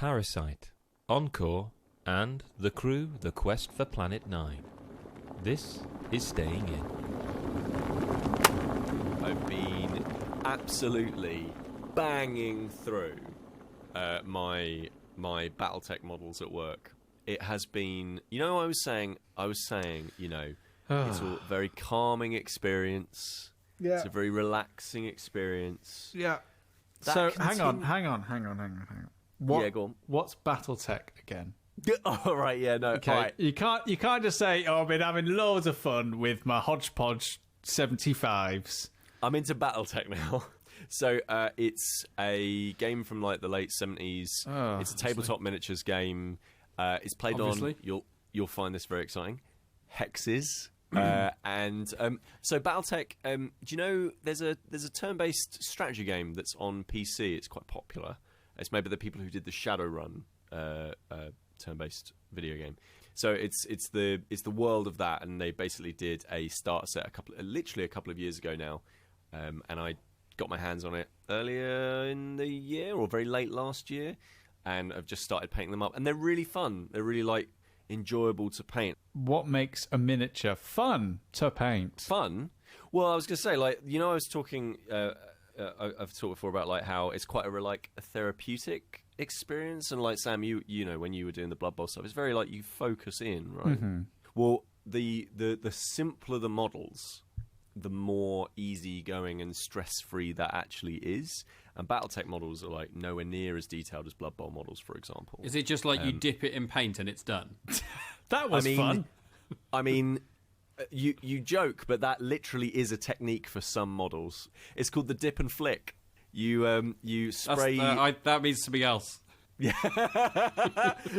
Parasite, Encore, and The Crew, The Quest for Planet 9. This is Staying In. I've been absolutely banging through my BattleTech models at work. It has been, I was saying, it's a very calming experience. Yeah. It's a very relaxing experience. Yeah. Hang on. Yeah, go on. What's BattleTech again? Oh, right, yeah, no. Okay, right. You can't just say, I've been having loads of fun with my hodgepodge 75s. I'm into BattleTech now. So it's a game from like the late 70s. It's a tabletop miniatures game. It's played on, you'll find this very exciting, hexes. So BattleTech, do you know there's a turn-based strategy game that's on PC? It's quite popular. It's made by the people who did the Shadowrun turn-based video game. So it's the world of that, and they basically did a starter set literally a couple of years ago now, and I got my hands on it earlier in the year or very late last year, and I've just started painting them up, and they're really fun. They're really enjoyable to paint. What makes a miniature fun to paint? Fun? Well, I was going to say, I was talking. I've talked before about how it's quite a therapeutic experience, and Sam, you know when you were doing the Blood Bowl stuff, it's very you focus in, right? Mm-hmm. Well, the simpler the models, the more easygoing and stress-free that actually is. And BattleTech models are nowhere near as detailed as Blood Bowl models, for example. Is it just you dip it in paint and it's done? That was fun. I mean, you joke, but that literally is a technique for some models. It's called the dip and flick. You spray. That means something else. Yeah.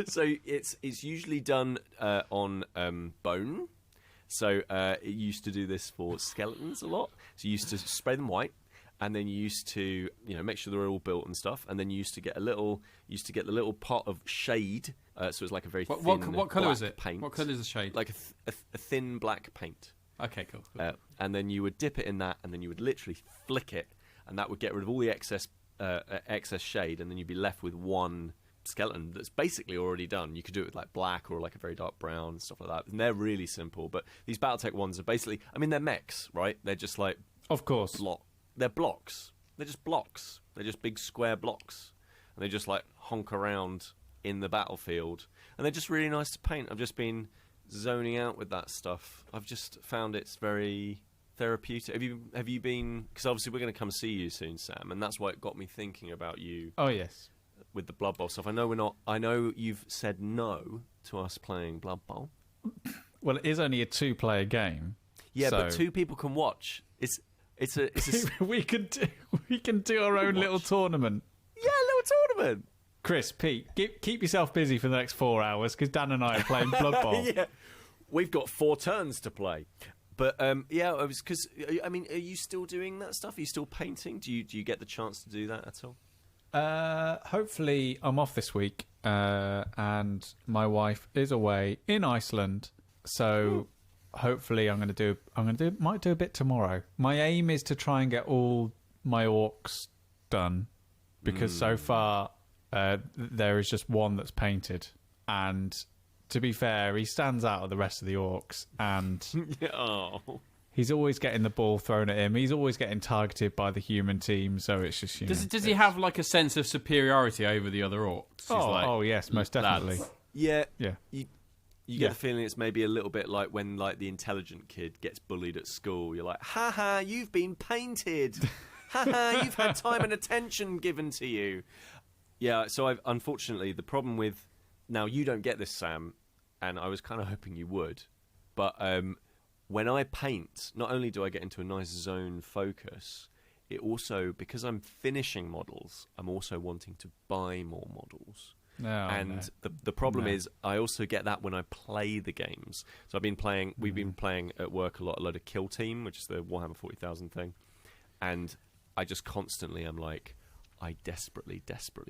So it's usually done on bone. So it used to do this for skeletons a lot. So you used to spray them white, and then you used to make sure they're all built and stuff. And then you used to get the little pot of shade. So it's like a very thin what colour is it? Paint. What colour is the shade? Like a thin black paint. Okay, cool. And then you would dip it in that, and then you would literally flick it, and that would get rid of all the excess shade, and then you'd be left with one skeleton that's basically already done. You could do it with black or a very dark brown, stuff like that. And they're really simple. But these BattleTech ones are basically, they're mechs, right? They're just of course, they're blocks. They're just blocks. They're just big square blocks, and they just honk around in the battlefield, and they're just really nice to paint. I've just been zoning out with that stuff. I've just found it's very therapeutic. Have you been? Because obviously we're going to come see you soon, Sam, and that's why it got me thinking about you. Oh yes, with the Blood Bowl stuff. I know we're not. I know you've said no to us playing Blood Bowl. Well, it is only a 2-player game. Yeah, but 2 people can watch. It's a we can do our own little tournament. Yeah, a little tournament. Kris, Pete, keep yourself busy for the next 4 hours, because Dan and I are playing Blood Bowl. Yeah, we've got 4 turns to play. But yeah, I was because are you still doing that stuff? Are you still painting? Do you get the chance to do that at all? Hopefully, I'm off this week, and my wife is away in Iceland. So hopefully, might do a bit tomorrow. My aim is to try and get all my orcs done, because so far there is just one that's painted, and to be fair, he stands out of the rest of the orcs, and he's always getting the ball thrown at him. He's always getting targeted by the human team, so it's just Does he have a sense of superiority over the other orcs? Oh yes, most definitely. Yeah. You get Yeah. the feeling it's maybe a little bit like when the intelligent kid gets bullied at school. You're like, ha, you've been painted. Ha, you've had time and attention given to you. Yeah, so unfortunately, the problem with... Now, you don't get this, Sam, and I was kind of hoping you would, but when I paint, not only do I get into a nice zone focus, it also, because I'm finishing models, I'm also wanting to buy more models. The problem is I also get that when I play the games. So we've been playing at work a lot of Kill Team, which is the Warhammer 40,000 thing, and I just constantly am I desperately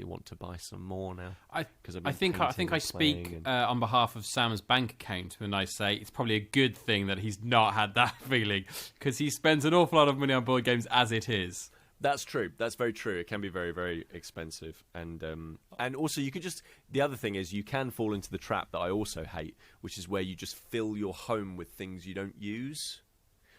want to buy some more now. I think I speak on behalf of Sam's bank account when I say it's probably a good thing that he's not had that feeling, because he spends an awful lot of money on board games as it is. That's true. That's very true. It can be very, very expensive, and also you could just. The other thing is you can fall into the trap that I also hate, which is where you just fill your home with things you don't use.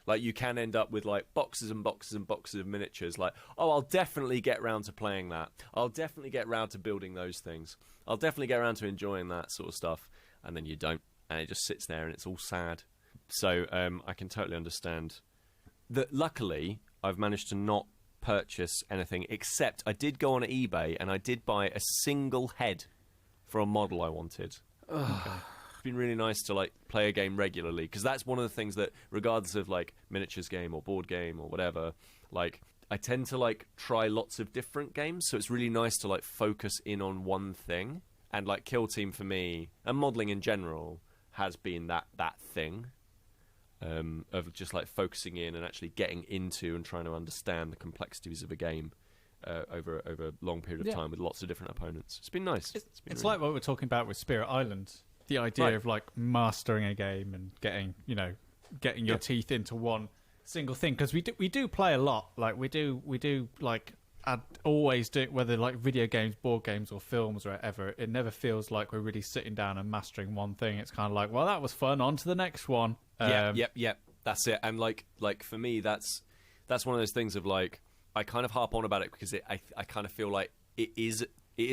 Like, you can end up with, like, boxes and boxes and boxes of miniatures. Like, oh, I'll definitely get round to playing that. I'll definitely get round to building those things. I'll definitely get around to enjoying that sort of stuff. And then you don't. And it just sits there and it's all sad. So I can totally understand. Luckily, I've managed to not purchase anything, except I did go on eBay and I did buy a single head for a model I wanted. Okay. Been really nice to like play a game regularly, because that's one of the things that, regardless of like miniatures game or board game or whatever, like I tend to like try lots of different games, so it's really nice to like focus in on one thing. And like Kill Team for me, and modelling in general, has been that thing of just like focusing in and actually getting into and trying to understand the complexities of a game over a long period of time with lots of different opponents. It's been nice. It's really like what we're talking about with Spirit Island. The idea of like mastering a game and getting your teeth into one single thing, because we do play a lot. Like we do like I'd always do, whether like video games, board games, or films or whatever. It never feels like we're really sitting down and mastering one thing. It's kind of like, well, that was fun. On to the next one. Yep. That's it. And like for me, that's one of those things of like, I kind of harp on about it because I kind of feel like it is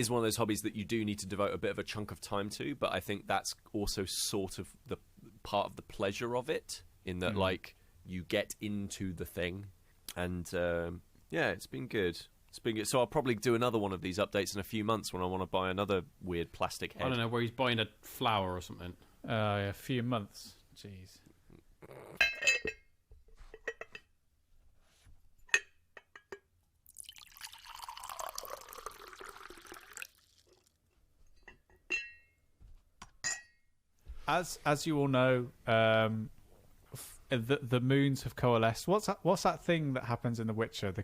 one of those hobbies that you do need to devote a bit of a chunk of time to, but I think that's also sort of the part of the pleasure of it, in that like you get into the thing, and it's been good. It's been good. So I'll probably do another one of these updates in a few months when I want to buy another weird plastic head. I don't know, where he's buying a flower or something. A few months. Jeez. As you all know, the moons have coalesced. What's that thing that happens in The Witcher? The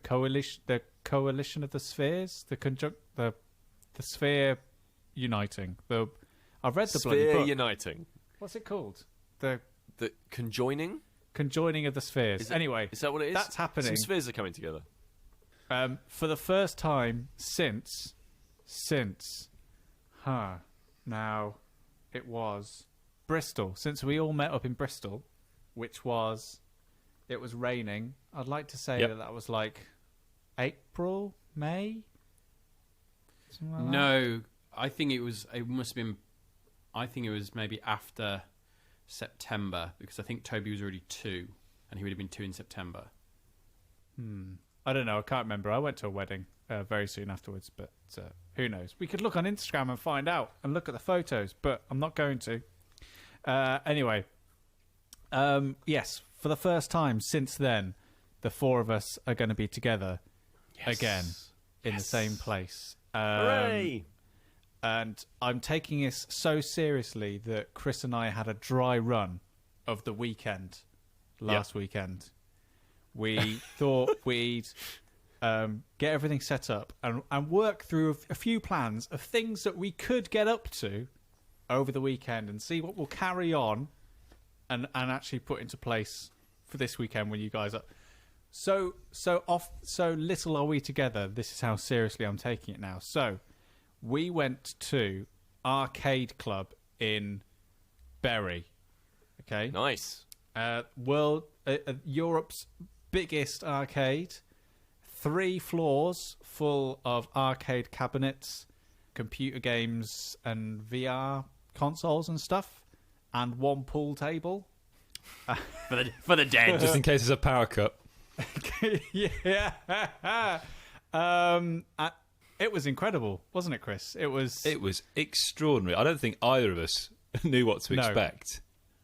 coalition of the spheres, the sphere uniting. I've read the bloody book. Sphere uniting. What's it called? The conjoining of the spheres. Anyway, is that what it is? That's happening. Some spheres are coming together. For the first time since now it was Bristol, since we all met up in Bristol, it was raining. I'd like to say that was like April, May. Like no, I think it must have been. I think it was maybe after September, because I think Toby was already 2, and he would have been 2 in September. I don't know. I can't remember. I went to a wedding very soon afterwards, but who knows? We could look on Instagram and find out and look at the photos, but I'm not going to. Anyway, yes, for the first time since then, the 4 of us are going to be together again in the same place. Hooray! And I'm taking this so seriously that Kris and I had a dry run of the weekend last weekend. We thought we'd get everything set up and work through a few plans of things that we could get up to over the weekend and see what we'll carry on and actually put into place for this weekend when you guys are so little are we together. This is how seriously I'm taking it now. So we went to Arcade Club in Bury. Okay, nice. Europe's biggest arcade. 3 floors full of arcade cabinets, computer games and VR consoles and stuff, and 1 pool table for the dead, just in case there's a power cut. Yeah. It was incredible, wasn't it, Kris? It was extraordinary. I don't think either of us knew what to expect.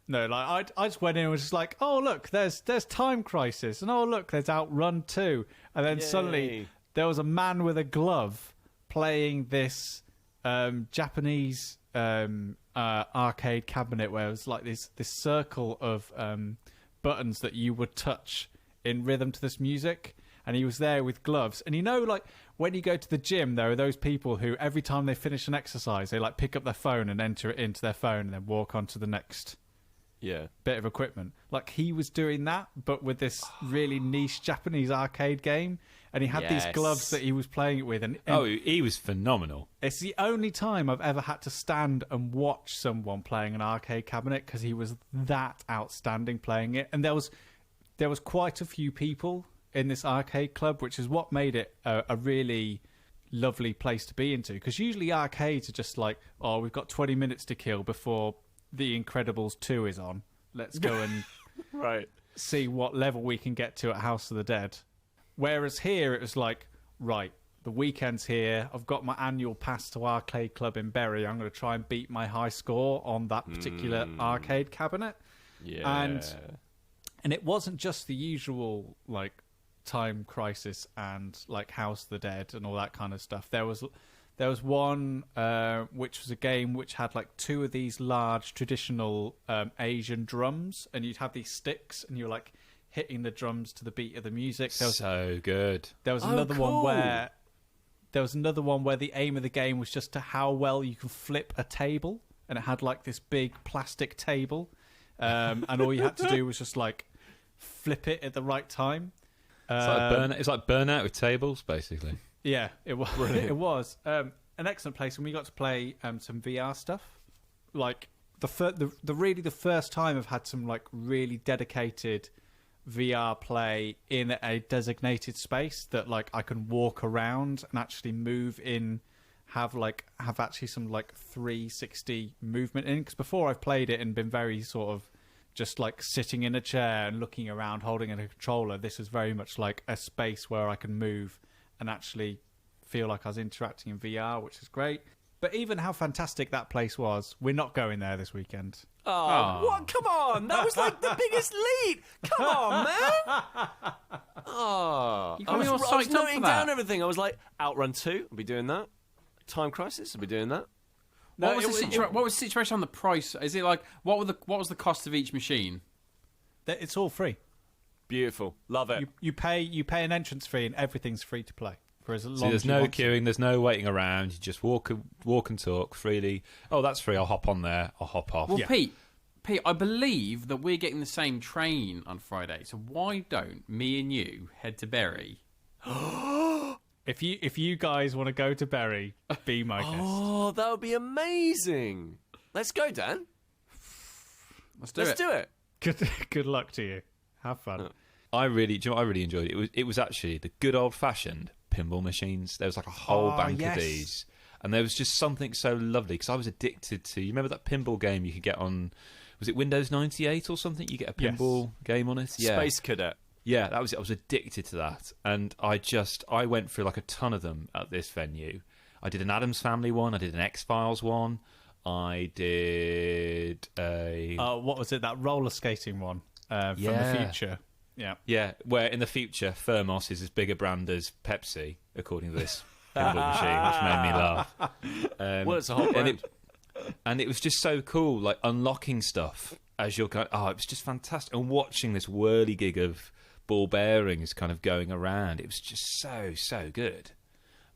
No, like I just went in and was just like, oh look, there's Time Crisis, and oh look, there's Outrun 2, and then suddenly there was a man with a glove playing this Japanese arcade cabinet where it was like this circle of buttons that you would touch in rhythm to this music, and he was there with gloves. And like when you go to the gym, there are those people who every time they finish an exercise, they like pick up their phone and enter it into their phone and then walk on to the next bit of equipment. Like he was doing that, but with this really niche Japanese arcade game, and he had these Yes. gloves that he was playing it with, and Oh, he was phenomenal. it's the only time I've ever had to stand and watch someone playing an arcade cabinet because he was that outstanding playing it. And there was quite a few people in this arcade club, which is what made it a really lovely place to be into. Because usually arcades are just like, oh, we've got 20 minutes to kill before The Incredibles 2 is on. Let's go and Right. see what level we can get to at House of the Dead. Whereas here it was like, right, the weekend's here. I've got my annual pass to Arcade Club in Bury. I'm going to try and beat my high score on that particular arcade cabinet. Yeah. And it wasn't just the usual like Time Crisis and like House of the Dead and all that kind of stuff. There was one which was a game which had like two of these large traditional Asian drums, and you'd have these sticks, and you were like hitting the drums to the beat of the music. So good. There was another one where the aim of the game was just to how well you can flip a table, and it had like this big plastic table, and all you had to do was just like flip it at the right time. It's like Burnout with tables, basically. Yeah, it was. It was an excellent place, and we got to play some VR stuff. Like the first time I've had some like really dedicated VR play in a designated space that like I can walk around and actually move in, have actually some like 360 movement in. Because before I've played it and been very sort of just like sitting in a chair and looking around holding a controller, this is very much like a space where I can move and actually feel like I was interacting in VR, which is great. But even how fantastic that place was, we're not going there this weekend. Oh, what? Come on. That was like the biggest lead. Come on, man. Oh. You got me all I was psyched up noting for that. down everything. I was like, Outrun 2, I'll be doing that. Time Crisis, I'll be doing that. What was the situation on the price? Is it like what was the cost of each machine? It's all free. Beautiful. Love it. You pay an entrance fee, and everything's free to play for as long So there's as you no want to. queuing, there's no waiting around. You just walk and talk freely. Oh, that's free. I'll hop on there. I'll hop off. Well, Yeah. Pete, I believe that we're getting the same train on Friday. So why don't me and you head to Bury? If you guys want to go to Bury, be my guest. Oh, that would be amazing. Let's go, Dan. Let's do it. Good luck to you. Have fun. I really enjoyed it. It was actually the good old fashioned pinball machines. There was like a whole bank yes. of these, and there was just something so lovely because I was addicted to. You remember that pinball game you could get on? Was it Windows 98 or something? You get a pinball game on it. Yeah. Space Cadet. Yeah, that was it. I was addicted to that, and I went through like a ton of them at this venue. I did an Addams Family one. I did an X-Files one. I did a What was it? That roller skating one from the future. Yeah. where in the future Thermos is as big a brand as Pepsi, according to this pinball machine, which made me laugh. Well, it's a whole brand. And it was just so cool, like unlocking stuff as you're going. Oh, it was just fantastic, and watching this whirligig of ball bearings kind of going around. It was just so good.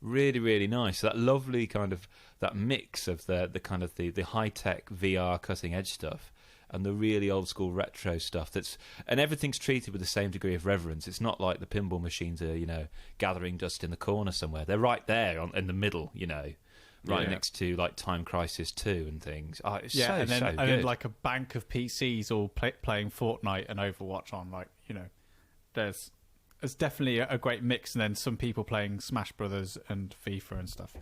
Really, really nice. That lovely kind of that mix of the kind of the high tech VR cutting edge stuff and the really old school retro stuff. And everything's treated with the same degree of reverence. It's not like the pinball machines are gathering dust in the corner somewhere. They're right there in the middle. Right next to like Time Crisis 2 and things. Oh, it's so and good. then like a bank of PCs all playing Fortnite and Overwatch on. Like there's definitely a great mix, and then some people playing Smash Brothers and FIFA and stuff.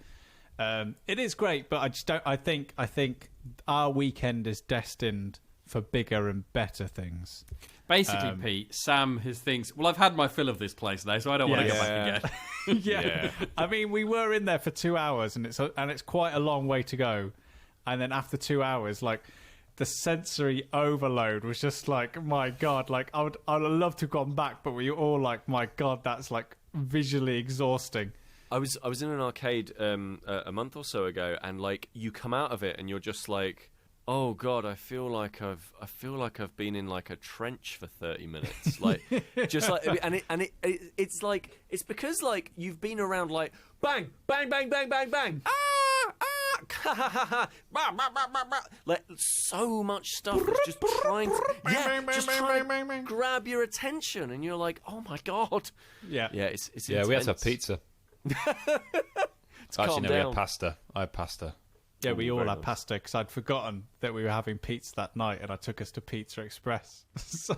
It is great, but I just don't. I think our weekend is destined for bigger and better things. Basically, Pete, Sam thinks, well, I've had my fill of this place now, so I don't want to go back again. Yeah. I mean, we were in there for 2 hours, and it's quite a long way to go. And then after 2 hours, like the sensory overload was just like, my God, like I'd love to have gone back, but we were all like, my God, that's like visually exhausting. I was in an arcade a month or so ago, and like you come out of it and you're just like, oh God, I feel like I've been in like a trench for 30 minutes, like just like, it's like it's because like you've been around like bang bang bang bang bang bang like so much stuff that's just trying to grab your attention, and you're like, oh my god. Yeah. It's Yeah, we had to have intense. pizza. Calm Actually, no, we down. had pasta. I had pasta. Yeah, we all very had nice. pasta because I'd forgotten that we were having pizza that night, and I took us to Pizza Express. So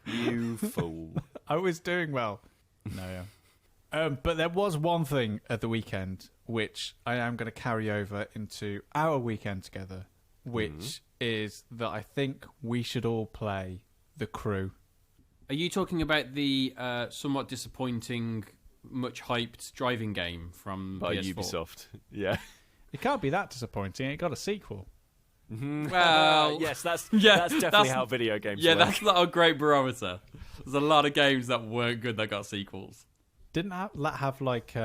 You fool. I was doing well. No, yeah. But there was one thing at the weekend which I am going to carry over into our weekend together, which is that I think we should all play The Crew. Are you talking about the somewhat disappointing, much hyped driving game from By PS4? Ubisoft. Yeah. It can't be that disappointing. It got a sequel. Well, yes, that's yeah, definitely that's- how video games yeah, work. that's not a great barometer. There's a lot of games that weren't good that got sequels. Didn't that have like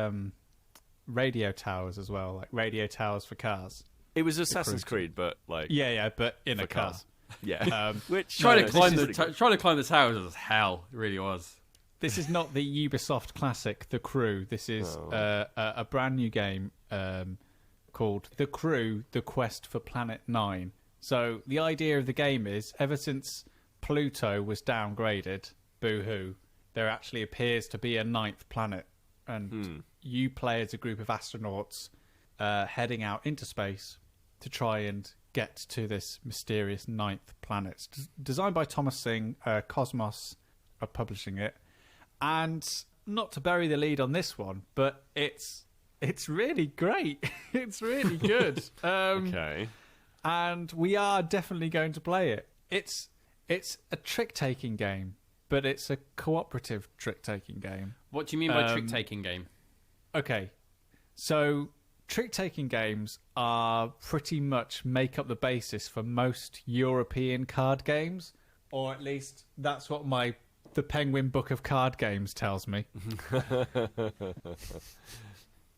radio towers as well, like radio towers for cars? It was Assassin's Creed, but like Yeah, but in a for car. cars. Yeah. Which Trying no, to climb this is trying to climb the towers was hell. It really was. This is not the Ubisoft classic, The Crew. This is a brand new game called The Crew: The Quest for Planet 9. So the idea of the game is, ever since Pluto was downgraded, boo-hoo, there actually appears to be a ninth planet. And you play as a group of astronauts heading out into space to try and get to this mysterious ninth planet. It's designed by Thomas Singh, Cosmos are publishing it. And not to bury the lead on this one, but it's really great. It's really good. Okay. And we are definitely going to play it. It's a trick-taking game, but it's a cooperative trick-taking game. What do you mean by trick-taking game? Okay, so trick-taking games are pretty much make up the basis for most European card games, or at least that's what the Penguin Book of Card Games tells me.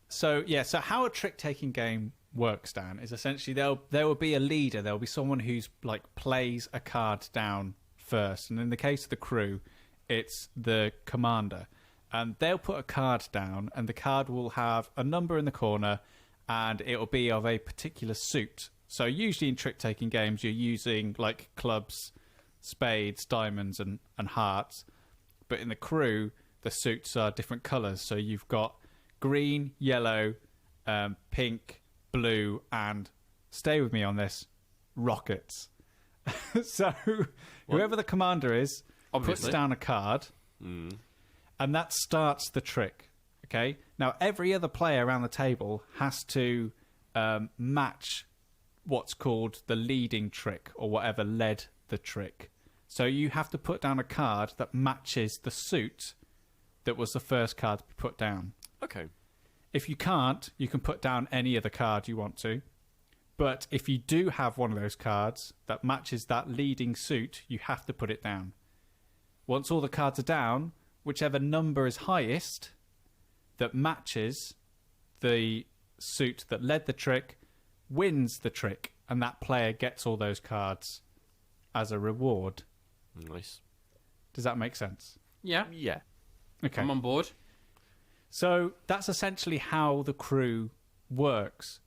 So how a trick-taking game works, Dan, is essentially there will be a leader. There will be someone who's like plays a card down first, and in the case of The Crew, it's the commander, and they'll put a card down, and the card will have a number in the corner, and it will be of a particular suit. So usually in trick-taking games, you're using like clubs, spades, diamonds, and hearts. But in The Crew, the suits are different colours. So you've got green, yellow, pink, blue, and, stay with me on this, rockets. So whoever the commander is puts down a card, and that starts the trick. Okay? Now, every other player around the table has to match what's called the leading trick, or whatever led the trick. So you have to put down a card that matches the suit that was the first card to be put down. Okay. If you can't, you can put down any other card you want to. But if you do have one of those cards that matches that leading suit, you have to put it down. Once all the cards are down, whichever number is highest that matches the suit that led the trick wins the trick, and that player gets all those cards as a reward. Nice. Does that make sense? Yeah, Yeah. Okay. I'm on board. So that's essentially how The Crew works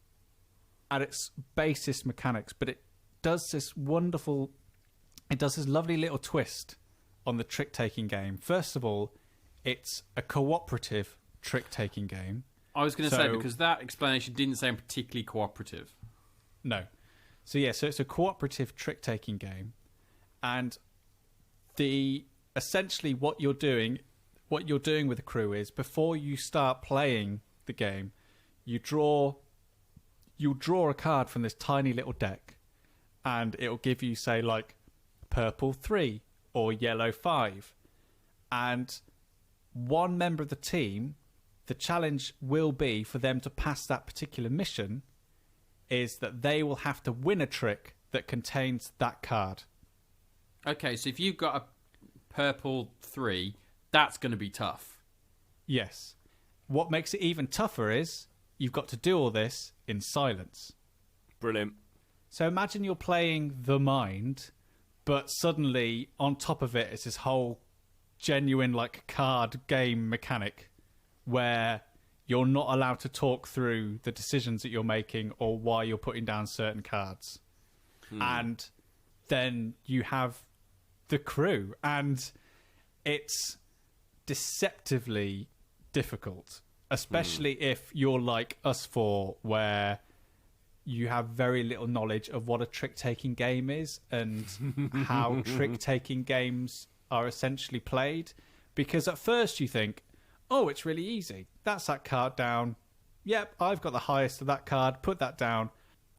at its basis mechanics, but it does this lovely little twist on the trick-taking game. First of all, it's a cooperative trick-taking game. I was going to say, because that explanation didn't sound particularly cooperative. No. So it's a cooperative trick-taking game, and essentially what you're doing with The Crew is, before you start playing the game, you'll draw a card from this tiny little deck, and it'll give you, say, like purple 3 or yellow 5, and one member of the team, the challenge will be for them to pass that particular mission, is that they will have to win a trick that contains that card. Okay, so if you've got a purple 3, that's going to be tough. Yes. What makes it even tougher is you've got to do all this in silence. Brilliant. So imagine you're playing The Mind, but suddenly on top of it is this whole genuine like card game mechanic where you're not allowed to talk through the decisions that you're making or why you're putting down certain cards. And then you have the crew, and it's deceptively difficult, especially if you're like us four, where you have very little knowledge of what a trick-taking game is and how trick-taking games are essentially played. Because at first you think, oh, it's really easy. That's that card down. Yep, I've got the highest of that card. Put that down,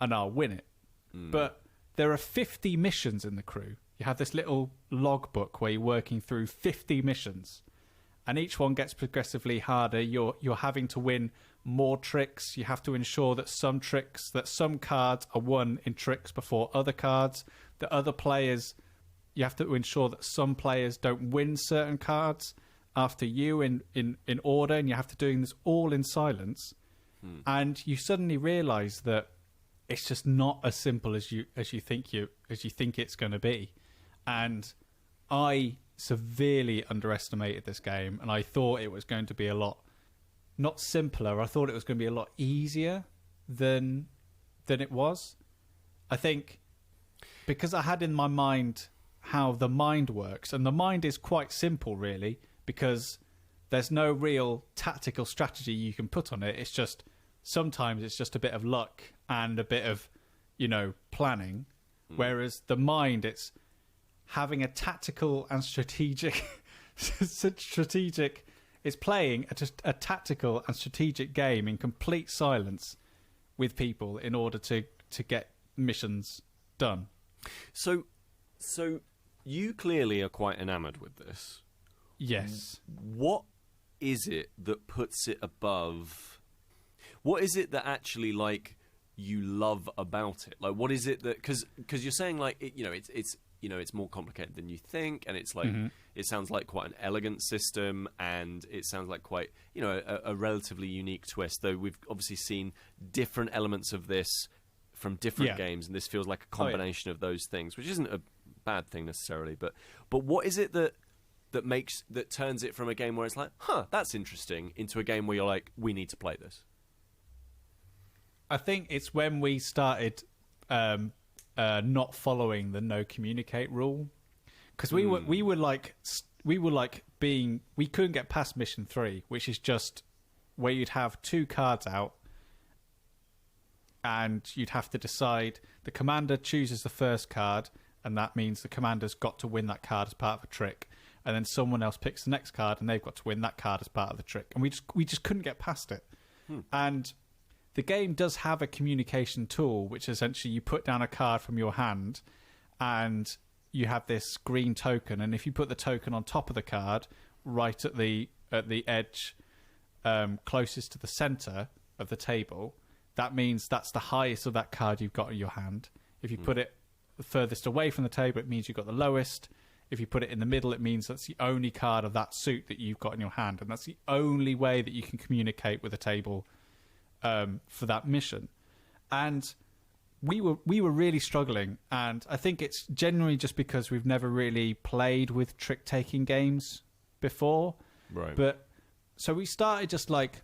and I'll win it. But there are 50 missions in the crew. You have this little logbook where you're working through 50 missions, and each one gets progressively harder. You're having to win more tricks. You have to ensure that some cards are won in tricks before other cards. The other players, you have to ensure that some players don't win certain cards after you in order, and you have to do this all in silence. And you suddenly realise that it's just not as simple as you think it's going to be. And I severely underestimated this game, and I thought it was going to be a lot not simpler. I thought it was going to be a lot easier than it was. I think because I had in my mind how the mind works, and the mind is quite simple, really, because there's no real tactical strategy you can put on it. It's just sometimes it's just a bit of luck and a bit of, planning. Whereas the mind, it's having a tactical and strategic it's playing a tactical and strategic game in complete silence with people in order to get missions done. So you clearly are quite enamoured with this. Yes. What is it that puts it above? What is it that actually, like, you love about it? Like, what is it that... Because you're saying, like, it's more complicated than you think, and it's like it sounds like quite an elegant system, and it sounds like quite a relatively unique twist. Though we've obviously seen different elements of this from different games, and this feels like a combination of those things, which isn't a bad thing necessarily. But what is it that turns it from a game where it's like, that's interesting, into a game where you're like, we need to play this? I think it's when we started not following the no communicate rule, because we couldn't get past mission 3, which is just where you'd have 2 cards out, and you'd have to decide. The commander chooses the first card, and that means the commander's got to win that card as part of a trick, and then someone else picks the next card, and they've got to win that card as part of the trick, and we just couldn't get past it. And the game does have a communication tool, which essentially you put down a card from your hand, and you have this green token, and if you put the token on top of the card, right at the edge, closest to the center of the table, that means that's the highest of that card you've got in your hand. If you put it furthest away from the table, it means you've got the lowest. If you put it in the middle, it means that's the only card of that suit that you've got in your hand, and that's the only way that you can communicate with the table for that mission. And we were really struggling, and I think it's genuinely just because we've never really played with trick-taking games before. Right. But so we started just like,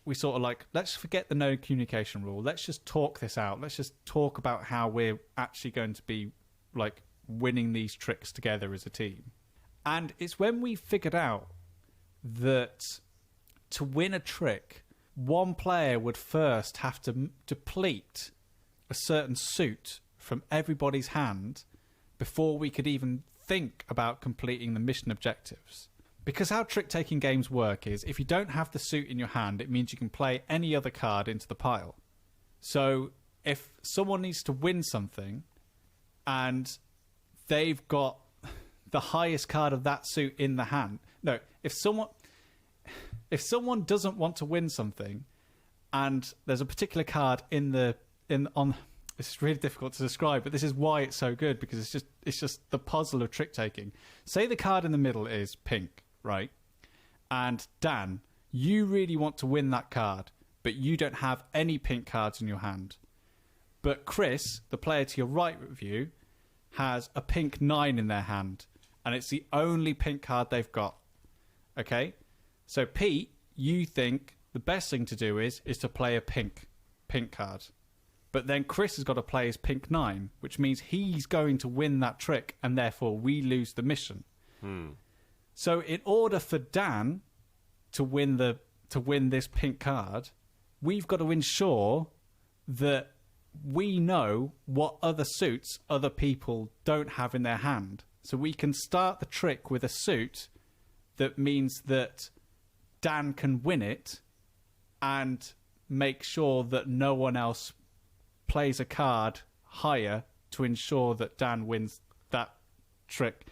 we sort of like, let's forget the no communication rule. Let's just talk this out. Let's just talk about how we're actually going to be like winning these tricks together as a team. And it's when we figured out that to win a trick, one player would first have to deplete a certain suit from everybody's hand before we could even think about completing the mission objectives. Because how trick-taking games work is, if you don't have the suit in your hand, it means you can play any other card into the pile. So if someone needs to win something and they've got the highest card of that suit in the hand... No, if someone doesn't want to win something and there's a particular card it's really difficult to describe, but this is why it's so good, because it's just the puzzle of trick-taking. Say the card in the middle is pink, right? And Dan, you really want to win that card, but you don't have any pink cards in your hand. But Kris, the player to your right of you, has a pink 9 in their hand, and it's the only pink card they've got. Okay? So Pete, you think, the best thing to do is to play a pink card. But then Kris has got to play his pink 9, which means he's going to win that trick, and therefore we lose the mission. So in order for Dan to win this pink card, we've got to ensure that we know what other suits other people don't have in their hand. So we can start the trick with a suit that means that Dan can win it and make sure that no one else plays a card higher to ensure that Dan wins that trick.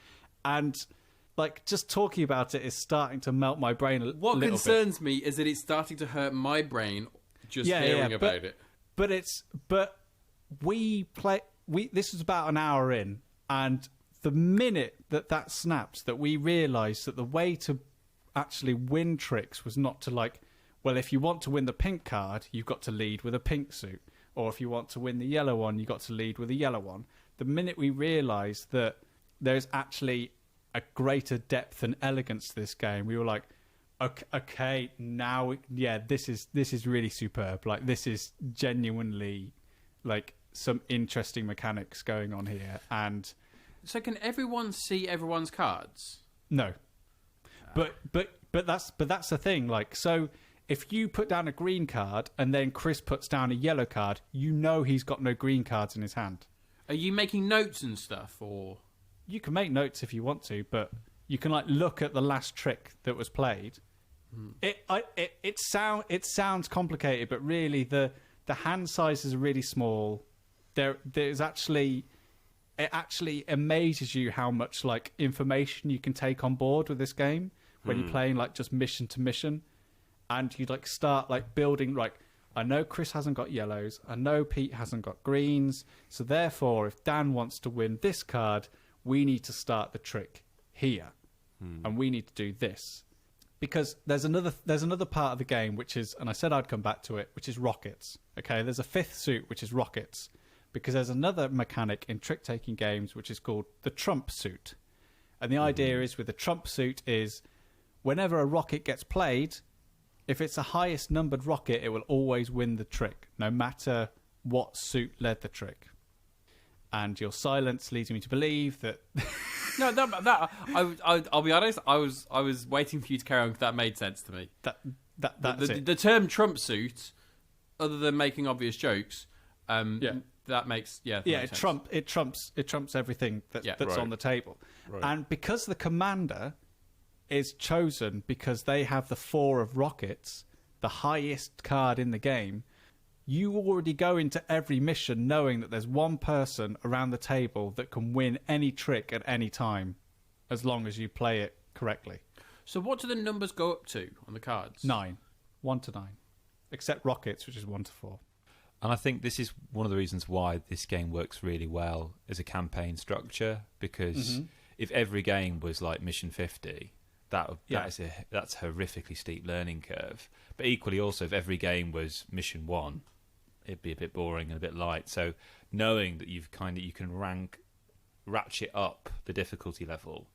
And like, just talking about it is starting to melt my brain a little bit. What concerns me is that it's starting to hurt my brain just hearing about it. But this was about an hour in, and the minute that snaps, that we realised that the way to actually win tricks was not to like, well, if you want to win the pink card, you've got to lead with a pink suit. Or if you want to win the yellow one, you've got to lead with a yellow one. The minute we realised that there's actually a greater depth and elegance to this game, we were like, okay, now, this is really superb. Like, this is genuinely, like, some interesting mechanics going on here. And so can everyone see everyone's cards? no. But that's the thing. Like, so if you put down a green card and then Kris puts down a yellow card, you know he's got no green cards in his hand. Are you making notes and stuff, or You can make notes if you want to, but you can like look at the last trick that was played. It sounds complicated, but really the hand sizes are really small. It actually amazes you how much like information you can take on board with this game when you're playing like just mission to mission, and you like start like building like, I know Kris hasn't got yellows, I know Pete hasn't got greens, so therefore if Dan wants to win this card, we need to start the trick here, and we need to do this. Because there's another part of the game which is, and I said I'd come back to it, which is rockets. Okay, there's a fifth suit which is rockets, because there's another mechanic in trick-taking games which is called the trump suit. And the idea is with the trump suit is whenever a rocket gets played, if it's the highest numbered rocket, it will always win the trick, no matter what suit led the trick. And your silence leads me to believe that no? I'll be honest. I was waiting for you to carry on because that made sense to me. that's it. The term "trump suit," other than making obvious jokes, that makes sense. It trumps everything that's right. on the table. Right. And because the commander is chosen because they have the 4 of rockets, the highest card in the game, you already go into every mission knowing that there's one person around the table that can win any trick at any time, as long as you play it correctly. So what do the numbers go up to on the cards? 9. 1 to 9. Except rockets, which is 1 to 4. And I think this is one of the reasons why this game works really well as a campaign structure, because if every game was like Mission 50, that's a horrifically steep learning curve. But equally also, if every game was Mission 1, it'd be a bit boring and a bit light. So knowing that you can ratchet up the difficulty level,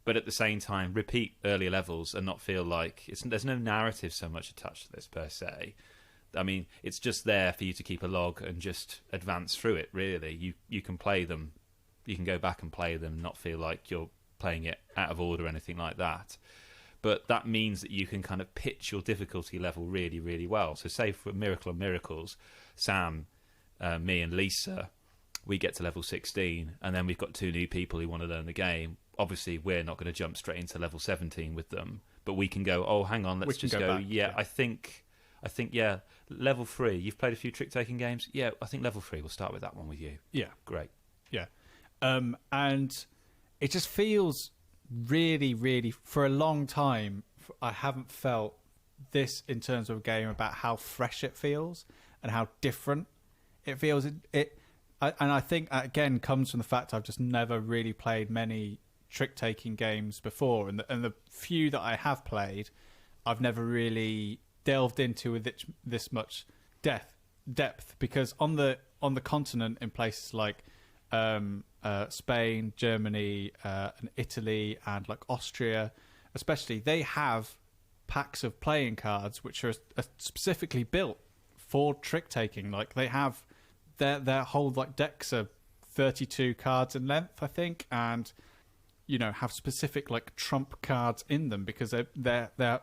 but at the same time repeat earlier levels and not feel like there's no narrative so much attached to this per se. I mean, it's just there for you to keep a log and just advance through it, really. You can play them. You can go back and play them and not feel like you're playing it out of order or anything like that. But that means that you can kind of pitch your difficulty level really, really well. So say for Miracle on Miracles, Sam, me and Lisa, we get to level 16, and then we've got 2 new people who want to learn the game. Obviously, we're not going to jump straight into level 17 with them, but we can go, oh, hang on, let's just go back, I think, level 3. You've played a few trick-taking games? Yeah, I think level 3, we'll start with that one with you. Yeah. Great. Yeah. And it just feels really, really, for a long time, I haven't felt this in terms of a game about how fresh it feels and how different it feels. And I think that, again, comes from the fact I've just never really played many trick-taking games before, and the few that I have played, I've never really delved into with this much depth, because on the continent, in places like Spain, Germany, and Italy, and like Austria, especially, they have packs of playing cards which are specifically built for trick taking. Like they have their whole like decks are 32 cards in length, I think, and have specific like trump cards in them because they're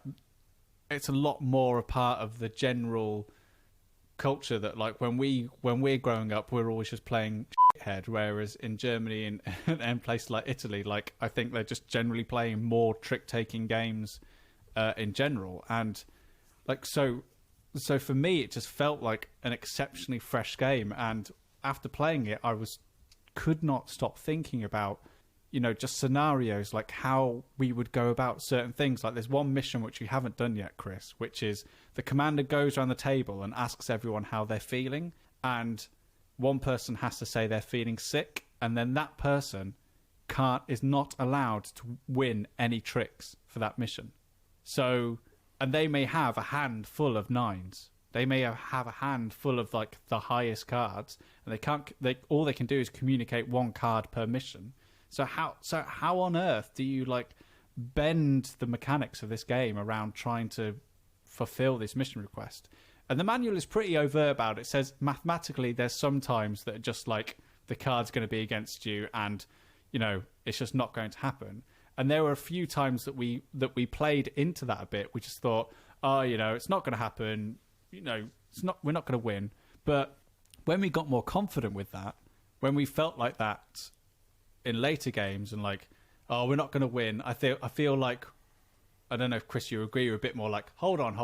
it's a lot more a part of the general culture that like when we're growing up we're always just playing head, whereas in Germany and places like Italy, like I think they're just generally playing more trick taking games in general, and like so for me it just felt like an exceptionally fresh game, and after playing it I could not stop thinking about just scenarios, like how we would go about certain things. Like there's one mission which we haven't done yet, Chris, which is the commander goes around the table and asks everyone how they're feeling, and one person has to say they're feeling sick, and then that person is not allowed to win any tricks for that mission. So, and they may have a hand full of 9s. They may have a hand full of like the highest cards, and all they can do is communicate one card per mission. So how on earth do you like bend the mechanics of this game around trying to fulfill this mission request? And the manual is pretty overt about it. It says mathematically there's some times that are just like the card's going to be against you and it's just not going to happen. And there were a few times that we played into that a bit. We just thought, it's not going to happen. We're not going to win. But when we got more confident with that, when we felt like that in later games and like, we're not going to win, I feel like, I don't know if Chris you agree, you're a bit more like, hold on.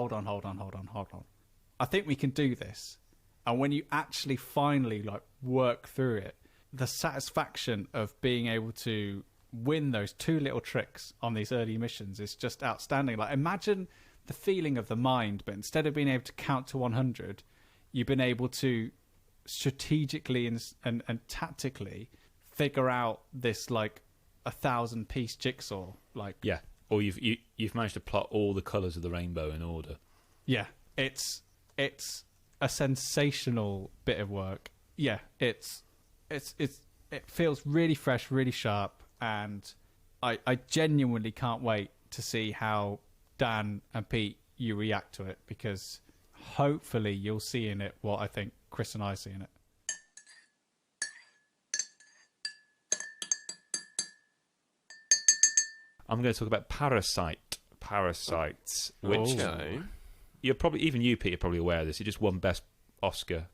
I think we can do this. And when you actually finally like work through it, the satisfaction of being able to win those 2 little tricks on these early missions is just outstanding. Like imagine the feeling of the mind, but instead of being able to count to 100, you've been able to strategically and tactically figure out this like 1,000-piece jigsaw. Like or you've managed to plot all the colours of the rainbow in order. Yeah, it's a sensational bit of work. Yeah, it feels really fresh, really sharp, and I genuinely can't wait to see how Dan and Pete you react to it, because hopefully you'll see in it what I think Chris and I see in it. I'm going to talk about Parasites, which you're probably, even you, Pete, are probably aware of this. It just won best picture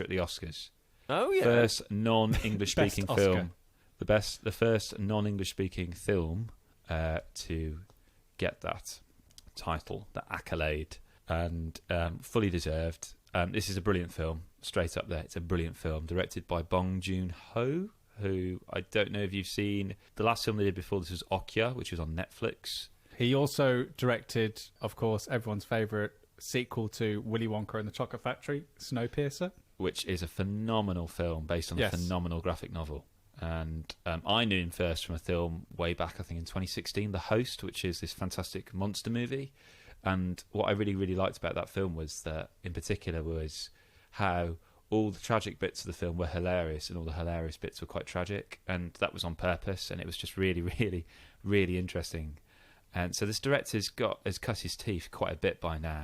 at the Oscars. Oh yeah, first non-English speaking film, the first non-English speaking film to get that title, that accolade, and fully deserved. This is a brilliant film, straight up there. It's a brilliant film, directed by Bong Joon-ho, who I don't know if you've seen. The last film they did before this was Encore, which was on Netflix. He also directed, of course, everyone's favourite sequel to Willy Wonka and the Chocolate Factory, Snowpiercer, which is a phenomenal film based on a phenomenal graphic novel. And I knew him first from a film way back, I think in 2016, The Host, which is this fantastic monster movie. And what I really, really liked about that film was that, in particular, was how all the tragic bits of the film were hilarious and all the hilarious bits were quite tragic. And that was on purpose. And it was just really, really, really interesting. And so this director has cut his teeth quite a bit by now.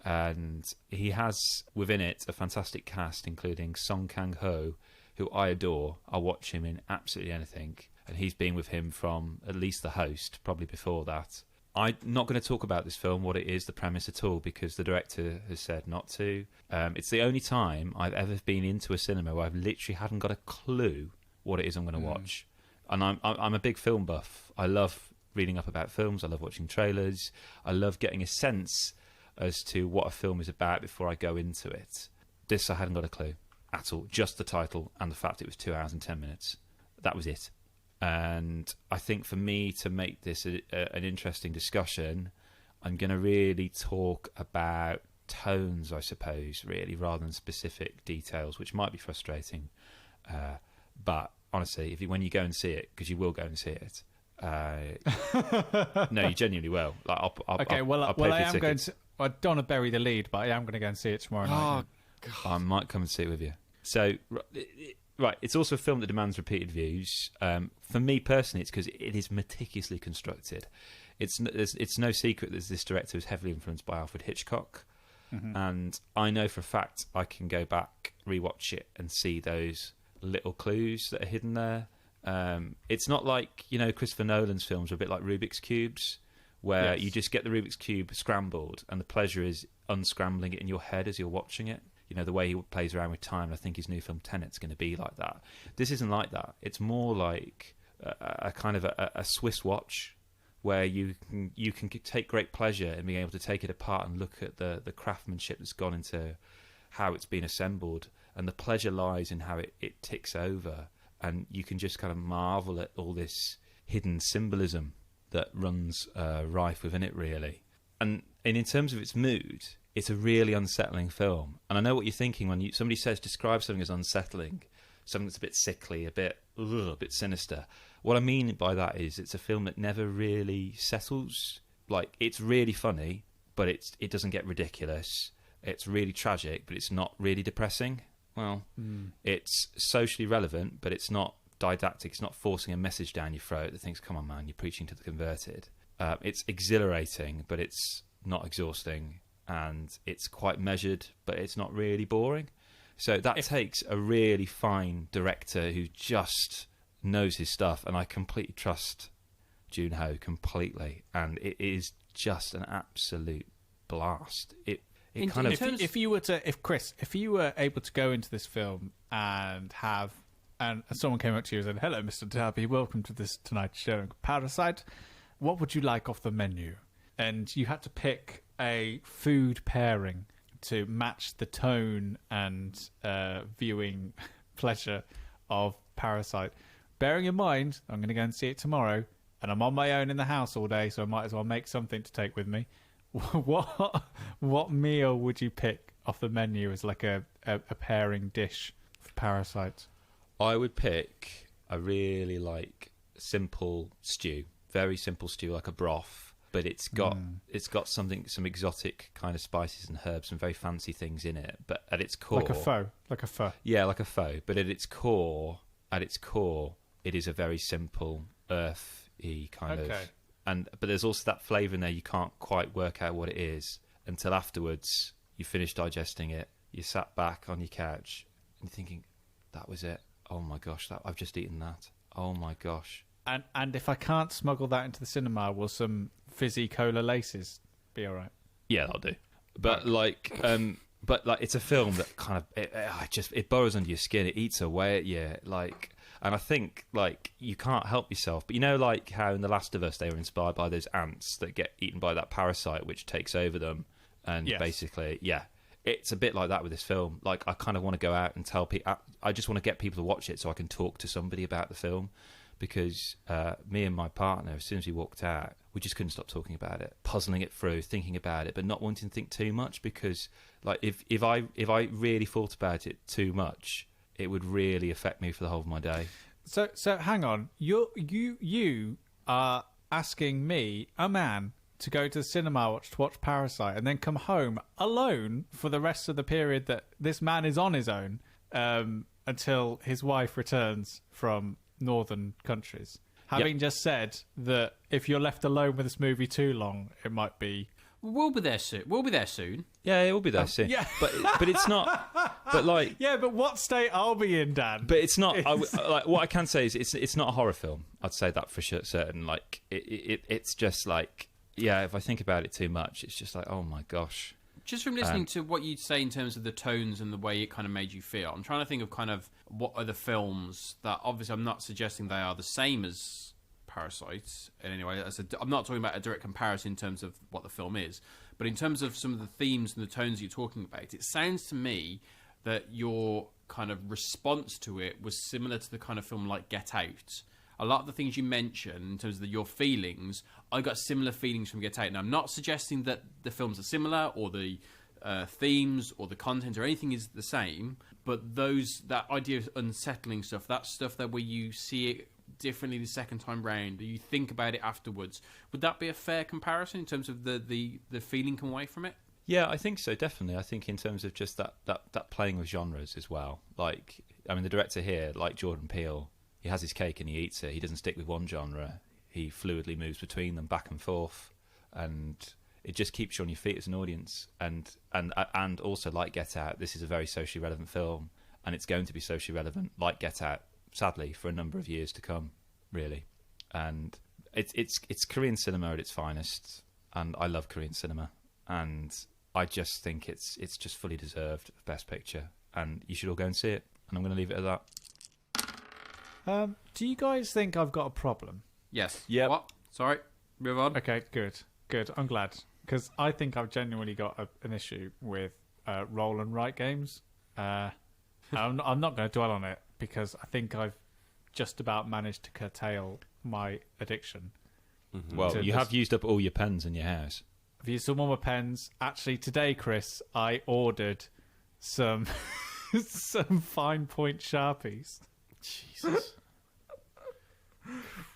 And he has within it a fantastic cast, including Song Kang-ho, who I adore. I'll watch him in absolutely anything. And he's been with him from at least The Host, probably before that. I'm not going to talk about this film, what it is, the premise at all, because the director has said not to. It's the only time I've ever been into a cinema where I've literally hadn't got a clue what it is I'm going to watch. And I'm a big film buff. I love reading up about films. I love watching trailers. I love getting a sense as to what a film is about before I go into it. This I hadn't got a clue at all. Just the title and the fact it was 2 hours and 10 minutes. That was it. And I think for me to make this an interesting discussion, I'm going to really talk about tones, I suppose, really, rather than specific details, which might be frustrating. But honestly, when you go and see it, because you will go and see it, no, you genuinely will. Like, I'll I am going to. I don't want to bury the lead, but I am going to go and see it tomorrow night. I might come and see it with you. So, right, it's also a film that demands repeated views. For me personally, it's because it is meticulously constructed. it's no secret that this director was heavily influenced by Alfred Hitchcock, and I know for a fact I can go back, rewatch it, and see those little clues that are hidden there. It's not like, Christopher Nolan's films are a bit like Rubik's Cubes, where you just get the Rubik's Cube scrambled, and the pleasure is unscrambling it in your head as you're watching it. The way he plays around with time. I think his new film Tenet's going to be like that. This isn't like that. It's more like a kind of a Swiss watch, where you can take great pleasure in being able to take it apart and look at the craftsmanship that's gone into how it's been assembled, and the pleasure lies in how it ticks over, and you can just kind of marvel at all this hidden symbolism that runs rife within it, really. And in terms of its mood, it's a really unsettling film. And I know what you're thinking when somebody describe something as unsettling, something that's a bit sickly, a bit sinister. What I mean by that is it's a film that never really settles. Like, it's really funny, but it doesn't get ridiculous. It's really tragic, but it's not really depressing. Well, it's socially relevant, but it's not didactic. It's not forcing a message down your throat that thinks, come on, man, you're preaching to the converted. It's exhilarating, but it's not exhausting. And it's quite measured, but it's not really boring. So that takes a really fine director who just knows his stuff, and I completely trust Joon-ho completely, and it is just an absolute blast. Chris, if you were able to go into this film and someone came up to you and said, "Hello, Mr. Darby, welcome to this tonight's show, Parasite. What would you like off the menu?" And you had to pick a food pairing to match the tone and viewing pleasure of Parasite. Bearing in mind, I'm going to go and see it tomorrow, and I'm on my own in the house all day, so I might as well make something to take with me. What meal would you pick off the menu as like a pairing dish for Parasite? I would pick a really simple stew, very simple stew, like a broth. But it's got some exotic kind of spices and herbs and very fancy things in it. But at its core, like a pho. Yeah, like a pho. But at its core, it is a very simple, earthy kind of. But there's also that flavour in there. You can't quite work out what it is until afterwards. You finish digesting it. You sat back on your couch and you're thinking, "That was it. Oh my gosh, I've just eaten that. Oh my gosh." And if I can't smuggle that into the cinema, will some fizzy cola laces be all right? Yeah, that'll do. But it's a film that kind of it burrows under your skin. It eats away at you. And I think you can't help yourself. But like how in The Last of Us they were inspired by those ants that get eaten by that parasite which takes over them, and basically, it's a bit like that with this film. Like, I kind of want to go out and tell people. I just want to get people to watch it so I can talk to somebody about the film. Because me and my partner, as soon as we walked out, we just couldn't stop talking about it, puzzling it through, thinking about it, but not wanting to think too much. Because if I really thought about it too much, it would really affect me for the whole of my day. So hang on, you are asking me, a man, to go to the cinema to watch Parasite and then come home alone for the rest of the period that this man is on his own until his wife returns from northern countries, having just said that if you're left alone with this movie too long, it might be. We'll be there soon. Yeah, it will be there soon. Yeah, but it's not. But but what state I'll be in, Dan? But it's not. What I can say is it's not a horror film. I'd say that for certain. It's just if I think about it too much, it's just oh my gosh. Just from listening to what you'd say in terms of the tones and the way it kind of made you feel, I'm trying to think of kind of what are the films that, obviously I'm not suggesting they are the same as Parasite in any way. I'm not talking about a direct comparison in terms of what the film is, but in terms of some of the themes and the tones you're talking about, it sounds to me that your kind of response to it was similar to the kind of film like Get Out. A lot of the things you mentioned in terms of your feelings, I got similar feelings from Get Out. Now, I'm not suggesting that the films are similar or the themes or the content or anything is the same, but that idea of unsettling stuff, that stuff that where you see it differently the second time round, or you think about it afterwards, would that be a fair comparison in terms of the feeling come away from it? Yeah, I think so, definitely. I think in terms of just that playing with genres as well. The director here, like Jordan Peele, he has his cake and he eats it. He doesn't stick with one genre. he fluidly moves between them back and forth, and it just keeps you on your feet as an audience. And also, like Get Out, this is a very socially relevant film, and it's going to be socially relevant, like Get Out, sadly, for a number of years to come, really. And it's Korean cinema at its finest, and I love Korean cinema, and I just think it's just fully deserved of Best Picture, and you should all go and see it. And I'm going to leave it at that. Do you guys think I've got a problem? Yes. Yep. What? Sorry. Move on. Okay, good. I'm glad, because I think I've genuinely got an issue with roll and write games. I'm not going to dwell on it, because I think I've just about managed to curtail my addiction. Mm-hmm. Well, you have used up all your pens in your house. I've used some of my pens. Actually, today, Chris, I ordered some some fine point Sharpies. Jesus.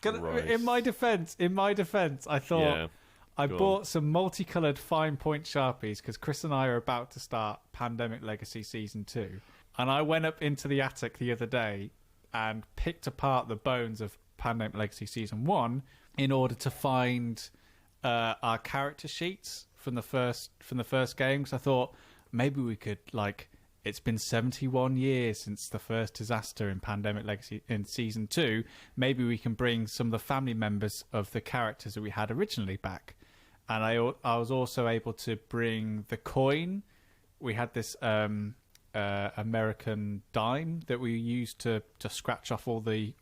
In my defence, I thought I bought some multicoloured fine point Sharpies because Chris and I are about to start Pandemic Legacy Season 2. And I went up into the attic the other day and picked apart the bones of Pandemic Legacy Season 1 in order to find our character sheets from the first game. Because I thought maybe we could, it's been 71 years since the first disaster in Pandemic Legacy in Season 2. Maybe we can bring some of the family members of the characters that we had originally back. And I was also able to bring the coin. We had this American dime that we used to scratch off all the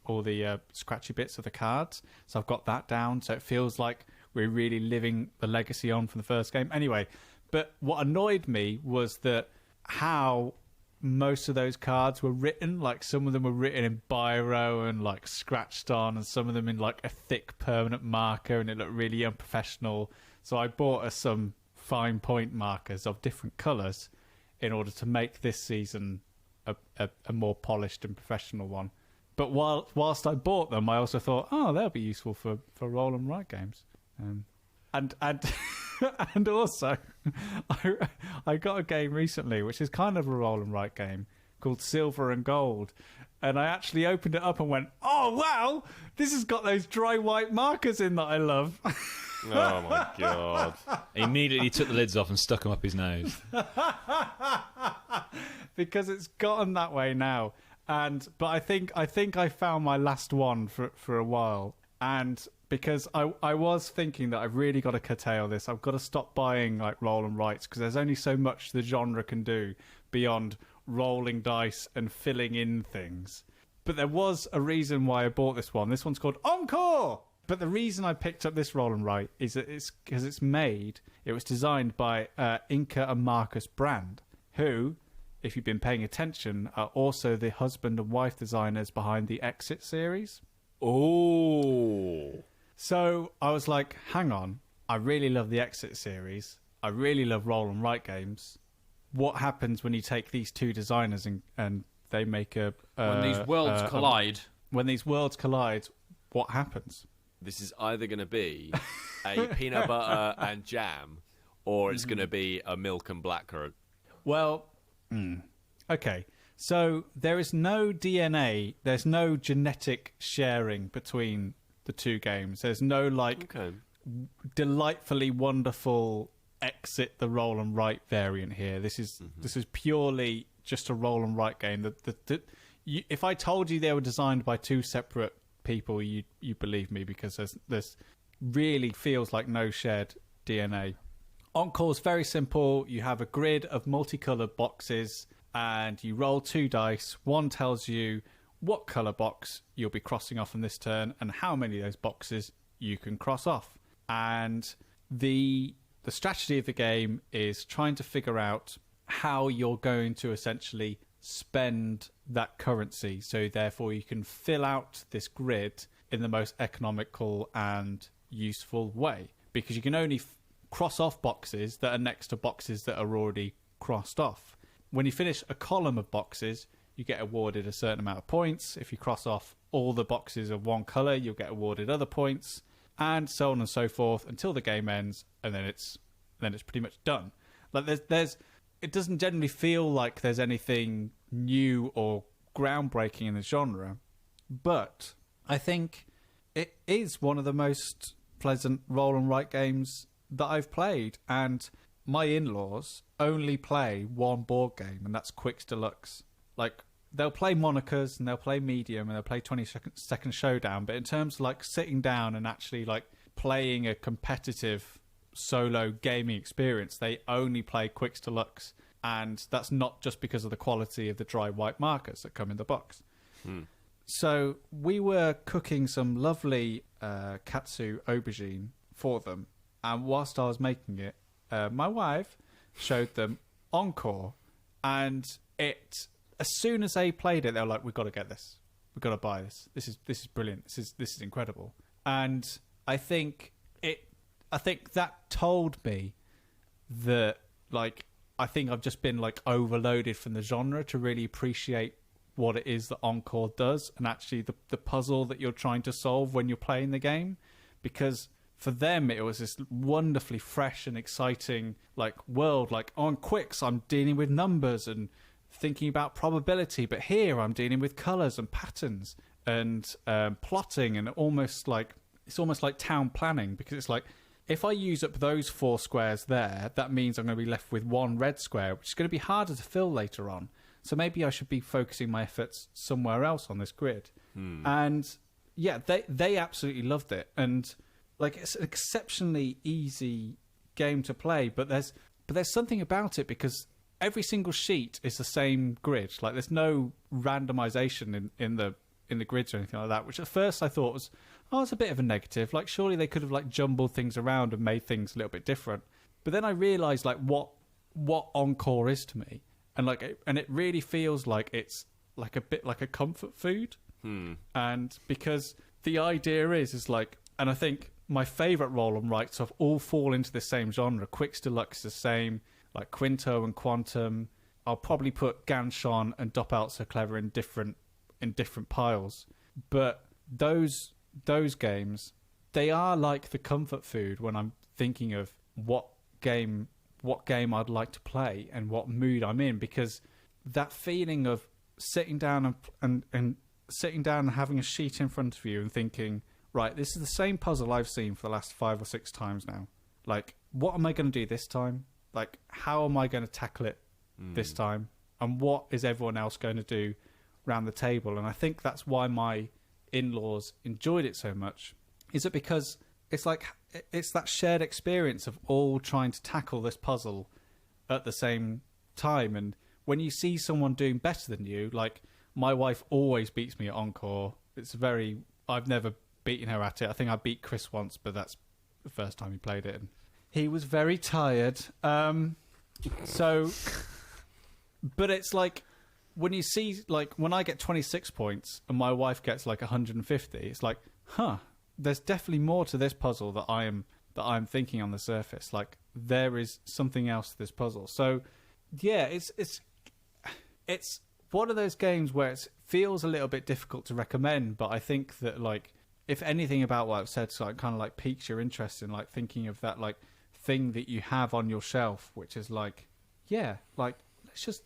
scratchy bits of the cards. So I've got that down. So it feels like we're really living the legacy on from the first game. Anyway, but what annoyed me was that how most of those cards were written. Like, some of them were written in biro and scratched on, and some of them in a thick permanent marker, and it looked really unprofessional. So I bought us some fine point markers of different colours in order to make this season a more polished and professional one. But whilst I bought them, I also thought, they'll be useful for roll and write games. And and also, I got a game recently, which is kind of a roll and write game, called Silver and Gold. And I actually opened it up and went, oh, wow, this has got those dry white markers in that I love. Oh, my God. He immediately took the lids off and stuck them up his nose. Because it's gotten that way now. But I think I found my last one for a while. And because I was thinking that I've really got to curtail this. I've got to stop buying roll and writes, because there's only so much the genre can do beyond rolling dice and filling in things. But there was a reason why I bought this one. This one's called Encore. But the reason I picked up this roll and write is that it's because it was designed by Inka and Marcus Brand, who, if you've been paying attention, are also the husband and wife designers behind the Exit series. Oh. So I was like, hang on, I really love the Exit series. I really love roll and write games. What happens when you take these two designers and they make when these worlds collide? When these worlds collide, what happens? This is either going to be a peanut butter and jam, or it's going to be a milk and blackcurrant. Well, okay. So there is no DNA, there's no genetic sharing between the two games. There's no delightfully wonderful Exit the roll and write variant here. This is purely just a roll and write game. If I told you they were designed by two separate people, you believe me, because there's really feels like no shared DNA. Encore's very simple. You have a grid of multicolored boxes and you roll 2 dice. One tells you what color box you'll be crossing off on this turn and how many of those boxes you can cross off. And the strategy of the game is trying to figure out how you're going to essentially spend that currency, so therefore you can fill out this grid in the most economical and useful way, because you can only cross off boxes that are next to boxes that are already crossed off. When you finish a column of boxes, you get awarded a certain amount of points. If you cross off all the boxes of one colour, you'll get awarded other points, and so on and so forth until the game ends, and then it's pretty much done. It doesn't generally feel like there's anything new or groundbreaking in the genre, but I think it is one of the most pleasant roll and write games that I've played. And my in-laws only play one board game, and that's Quicks Deluxe. Like, they'll play Monikers and they'll play Medium and they'll play 20-second Showdown. But in terms of like sitting down and actually like playing a competitive solo gaming experience, they only play Quicks Deluxe. And that's not just because of the quality of the dry white markers that come in the box. So we were cooking some lovely katsu aubergine for them. And whilst I was making it, my wife showed them Encore. And as soon as they played it, they were like, "We've got to get this. We've got to buy this. This is brilliant. This is incredible." And I think that told me that, like, I think I've just been like overloaded from the genre to really appreciate what it is that Encore does, and actually the puzzle that you're trying to solve when you're playing the game. Because for them, it was this wonderfully fresh and exciting like world. Like, on Quicks, I'm dealing with numbers and thinking about probability, but here I'm dealing with colours and patterns and plotting, and it's almost like town planning, because it's like, if I use up those 4 squares there, that means I'm going to be left with 1 red square, which is going to be harder to fill later on. So maybe I should be focusing my efforts somewhere else on this grid. And yeah, they absolutely loved it. And like, it's an exceptionally easy game to play, but there's something about it, because every single sheet is the same grid. Like, there's no randomization in the grids or anything like that, which at first I thought was, it's a bit of a negative. Like, surely they could have like jumbled things around and made things a little bit different. But then I realized like what Encore is to me, and it really feels like it's like a bit like a comfort food. And because the idea is like, and I think my favorite roll and writes of all fall into the same genre. Quicks Deluxe is the same, like Quinto and Quantum. I'll probably put Ganshon and Dop Out So Clever in different piles. But those games, they are like the comfort food when I'm thinking of what game I'd like to play and what mood I'm in, because that feeling of sitting down and sitting down and having a sheet in front of you and thinking, right, this is the same puzzle I've seen for the last 5 or 6 times now. Like, what am I going to do this time? Like, how am I going to tackle it this time? And what is everyone else going to do around the table? And I think that's why my in-laws enjoyed it so much. Is it because it's like, it's that shared experience of all trying to tackle this puzzle at the same time. And when you see someone doing better than you, like, my wife always beats me at Encore. I've never beaten her at it. I think I beat Kris once, but that's the first time he played it, and he was very tired. So, but it's like, when you see, like, when I get 26 points and my wife gets like 150, it's like, there's definitely more to this puzzle that I'm thinking on the surface. Like, there is something else to this puzzle. So yeah, it's one of those games where it feels a little bit difficult to recommend, but I think that, like, if anything about what I've said, so it kind of like piques your interest in like thinking of that like thing that you have on your shelf, which is like, yeah, like,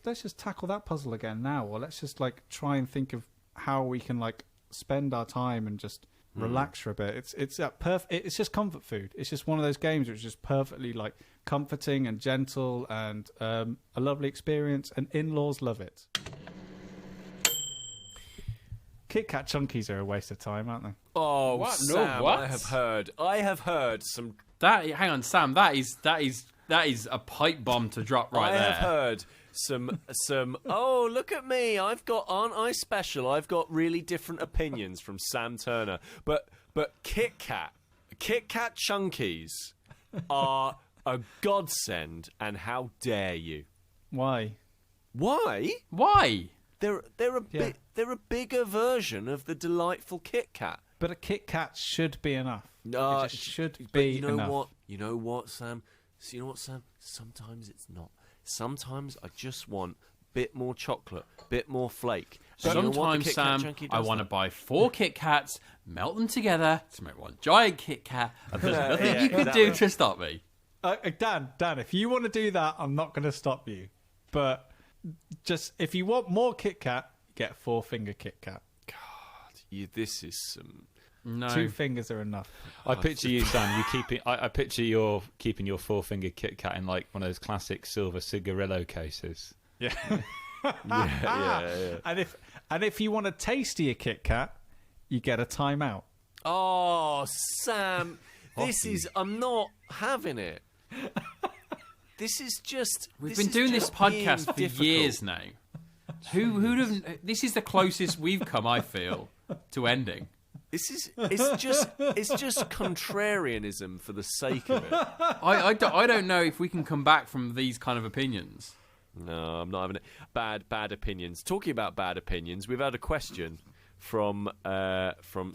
let's just tackle that puzzle again now, or let's just like try and think of how we can like spend our time and just relax for a bit. It's just comfort food. It's just one of those games which is just perfectly like comforting and gentle and a lovely experience, and in-laws love it. Kit Kat Chunkies are a waste of time, aren't they? Oh, What? No, Sam, what? I have heard some. Hang on, Sam. That is a pipe bomb to drop right there. I have heard some. Oh, look at me! Aren't I special? I've got really different opinions from Sam Turner. But Kit Kat Chunkies are a godsend, and how dare you? Why? Why? Why? They're a bigger version of the delightful Kit Kat. But a Kit Kat should be enough. No, It just should but be you know enough. what? You know what, Sam? So you know what, Sam? Sometimes it's not. Sometimes I just want a bit more chocolate, bit more flake. And you know what the Sometimes, Kit Kat Sam, Chunky I does want to that? buy 4 Kit Kats, melt them together to make one giant Kit Kat, and there's nothing Yeah, you can exactly. do to stop me. Dan, if you want to do that, I'm not going to stop you. But just, if you want more Kit Kat, get 4-finger Kit Kat. This is some. No. 2 fingers are enough. I picture you, Sam. I picture you're keeping your 4-finger Kit Kat in like one of those classic silver cigarillo cases. Yeah. yeah. And if you want a tastier Kit Kat, you get a timeout. Oh, Sam, I'm not having it. This is just. We've been doing this podcast for years now. Who'd have? This is the closest we've come, I feel, to ending. It's just contrarianism for the sake of it. I don't know if we can come back from these kind of opinions. No, I'm not having it. Bad opinions. Talking about bad opinions, we've had a question from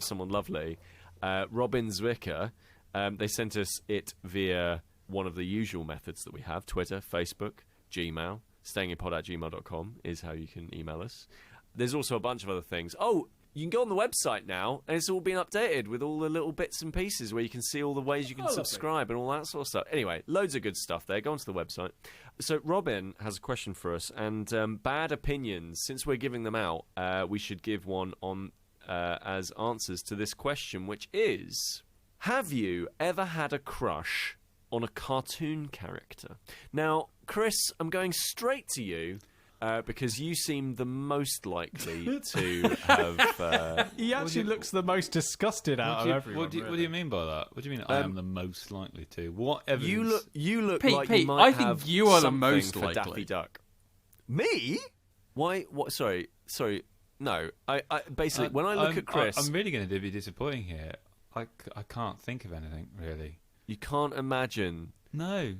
someone lovely, Robyn Zwicker. They sent us it via one of the usual methods that we have: Twitter, Facebook, Gmail. stayinginpod@gmail.com is how you can email us. There's also a bunch of other things. Oh, you can go on the website now, and it's all been updated with all the little bits and pieces where you can see all the ways you can subscribe and all that sort of stuff. Anyway, loads of good stuff there. Go onto the website. So Robyn has a question for us, and bad opinions. Since we're giving them out, we should give one on as answers to this question, which is: have you ever had a crush on a cartoon character? Now, Kris, I'm going straight to you because you seem the most likely to have... He actually looks the most disgusted out of everyone. What do you mean by that? What do you mean I am the most likely to? What evidence? You look Pete, like Pete, you might I have think you are the something most for likely. Daffy Duck. Me? Why? What? Sorry. No. I basically, when I look at Kris... I'm really going to be disappointing here. I can't think of anything, really. You can't imagine... No,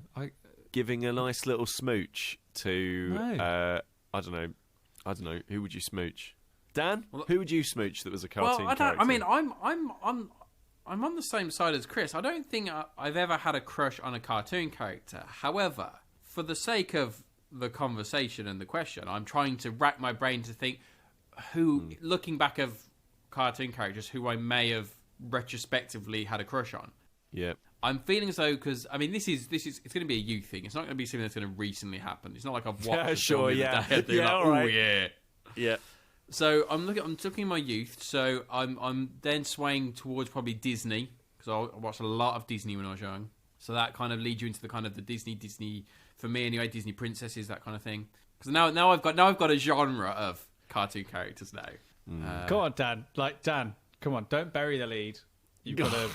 giving a nice little smooch to No. I don't know who would you smooch? Dan, who would you smooch that was a cartoon Well, character? I mean, I'm on the same side as Kris. I don't think I've ever had a crush on a cartoon character. However, for the sake of the conversation and the question, I'm trying to rack my brain to think who, looking back of cartoon characters, who I may have retrospectively had a crush on. Yeah. I'm feeling as though, because I mean, this is it's going to be a youth thing. It's not going to be something that's going to recently happen. It's not like I've watched a film the other day. Yeah, like, all right. oh yeah. Yeah. So I'm looking at my youth. So I'm then swaying towards probably Disney, because I watched a lot of Disney when I was young. So that kind of leads you into the kind of the Disney for me anyway. Disney princesses, that kind of thing. Because now I've got a genre of cartoon characters now. Come on, Dan. Dan, come on. Don't bury the lead. You've got to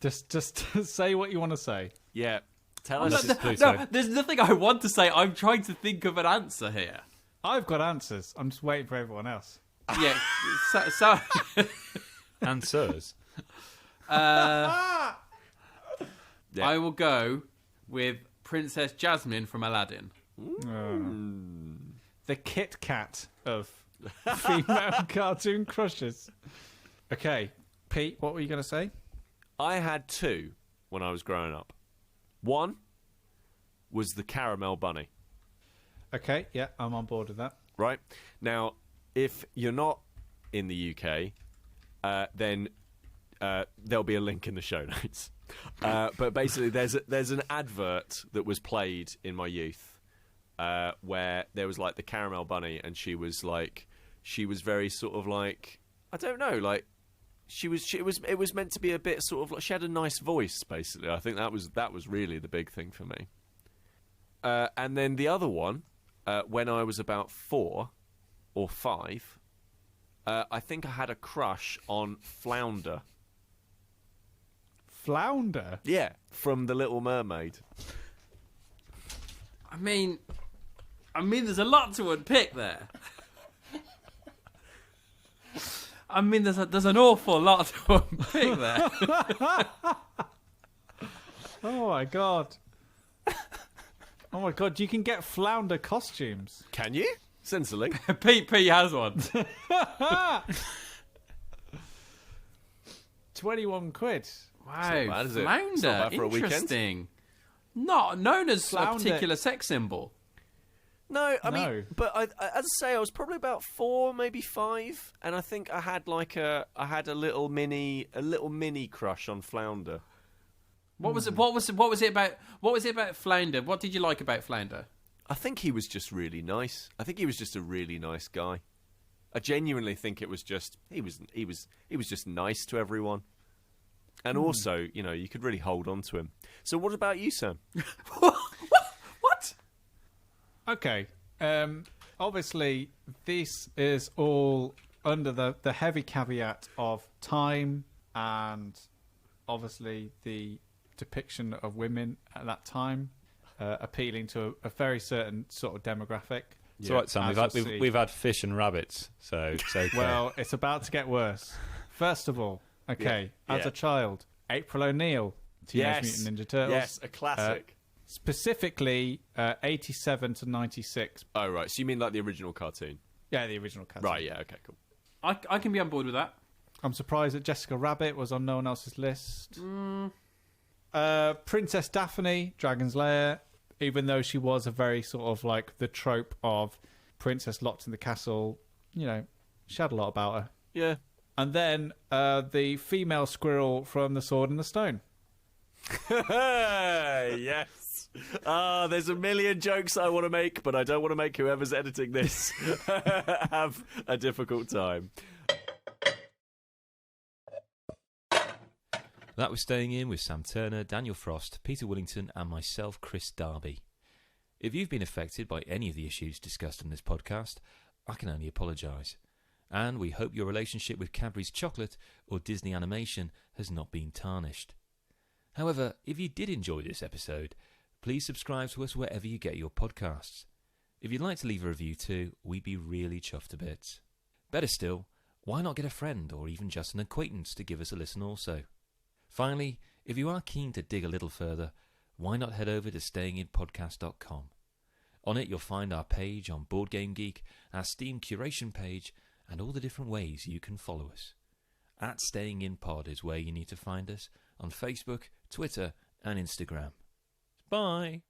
just say what you want to say. Yeah. Tell us. No, there's nothing I want to say. I'm trying to think of an answer here. I've got answers. I'm just waiting for everyone else. Yeah. So answers. I will go with Princess Jasmine from Aladdin. The Kit Kat of female cartoon crushes. Okay, Pete, what were you going to say? I had 2 when I was growing up. One was the Caramel Bunny. Okay, yeah, I'm on board with that. Right. Now, if you're not in the UK, then there'll be a link in the show notes. But basically, there's an advert that was played in my youth where there was like the Caramel Bunny, and she was very sort of like, I don't know, like it was meant to be a bit sort of like, she had a nice voice, basically. I think that was really the big thing for me. And then the other one, when I was about 4 or 5, I think I had a crush on Flounder. Flounder? Yeah, from The Little Mermaid. I mean, there's a lot to unpick there. I mean, there's an awful lot to unpick there. Oh my god! Oh my god! You can get Flounder costumes. Can you? Sensibly. Pete has one. 21 quid. Wow, not bad, is it? Flounder. It's not bad for a weekend. Interesting. Not known as Flounder. a particular sex symbol. No, I No. mean, but as I say, I was probably about 4, maybe 5, and I think I had a little mini crush on Flounder. What was it? What was it about Flounder? What did you like about Flounder? I think he was just really nice. I think he was just a really nice guy. I genuinely think it was just he was just nice to everyone, and also you could really hold on to him. So what about you, Sam? What? Okay. Obviously, this is all under the heavy caveat of time and obviously the depiction of women at that time, appealing to a very certain sort of demographic. It's all right, Sam. We've had fish and rabbits, so it's okay. Well, it's about to get worse. First of all, as a child, April O'Neil, Teenage Mutant Ninja Turtles. Yes, a classic. Specifically, 87 to 96. Oh, right. So you mean like the original cartoon? Yeah, the original cartoon. Right, yeah, okay, cool. I can be on board with that. I'm surprised that Jessica Rabbit was on no one else's list. Princess Daphne, Dragon's Lair, even though she was a very sort of like the trope of princess locked in the castle, she had a lot about her. Yeah. And then the female squirrel from The Sword and the Stone. Yes. There's a million jokes I want to make, but I don't want to make whoever's editing this have a difficult time. That was Staying In with Sam Turner, Daniel Frost, Peter Willington and myself, Kris Darby. If you've been affected by any of the issues discussed in this podcast, I can only apologise. And we hope your relationship with Cadbury's chocolate or Disney animation has not been tarnished. However, if you did enjoy this episode, please subscribe to us wherever you get your podcasts. If you'd like to leave a review too, we'd be really chuffed to bits. Better still, why not get a friend or even just an acquaintance to give us a listen also? Finally, if you are keen to dig a little further, why not head over to stayinginpodcast.com. On it you'll find our page on Board Game Geek, our Steam curation page, and all the different ways you can follow us. @StayingInPod is where you need to find us on Facebook, Twitter and Instagram. Bye!